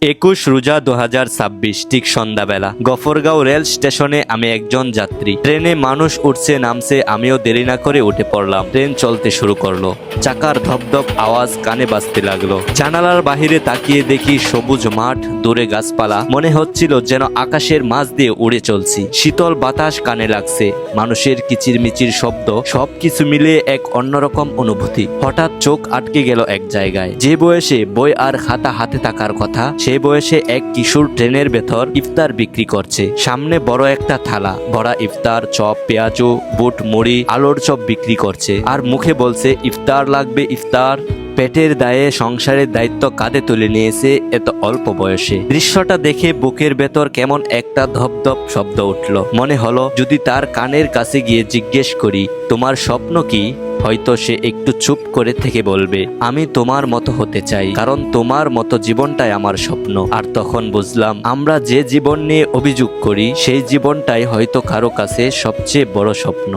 21 রোজা 2026 ঠিক সন্ধ্যাবেলা গফরগাঁও রেল স্টেশনে আমি একজন যাত্রী। ট্রেনে মানুষ উঠছে নামছে, আমিও দেরি না করে উঠে পড়লাম। ট্রেন চলতে শুরু করলো। চাকার ধপধপ আওয়াজ কানে বাজতে লাগলো। জানালার বাহিরে তাকিয়ে দেখি সবুজ মাঠ, দূরে গাছপালা। মনে হচ্ছিল যেন আকাশের মাঝ দিয়ে উড়ে চলছি। শীতল বাতাস কানে লাগছে, মানুষের কিচিরমিচির শব্দ, সবকিছু মিলিয়ে এক অন্যরকম অনুভূতি। হঠাৎ চোখ আটকে গেল এক জায়গায়। যে বয়সে বই আর খাতা হাতে থাকার কথা, সেই বয়সে এক কিশোর ট্রেনের ভেতর ইফতার বিক্রি করছে। সামনে বড় একটা থালা ভরা ইফতার, চপ, পেঁয়াজু, বুট, মুড়ি, আলুর চপ বিক্রি করছে। আর মুখে বলছে ইফতার লাগবে ইফতার। পেটের দায়ে সংসারের দায়িত্ব কাঁধে তুলে নিয়েছে এত অল্প বয়সে। দৃশ্যটা দেখে বুকের ভেতর কেমন একটা ধপধপ শব্দ উঠল। মনে হলো যদি তার কানের কাছে গিয়ে জিজ্ঞেস করি তোমার স্বপ্ন কি, হয়তো সে একটু চুপ করে থেকে বলবে আমি তোমার মতো হতে চাই, কারণ তোমার মতো জীবনটাই আমার স্বপ্ন। আর তখন বুঝলাম আমরা যে জীবন নিয়ে অভিযোগ করি সেই জীবনটাই হয়তো কারো কাছে সবচেয়ে বড় স্বপ্ন।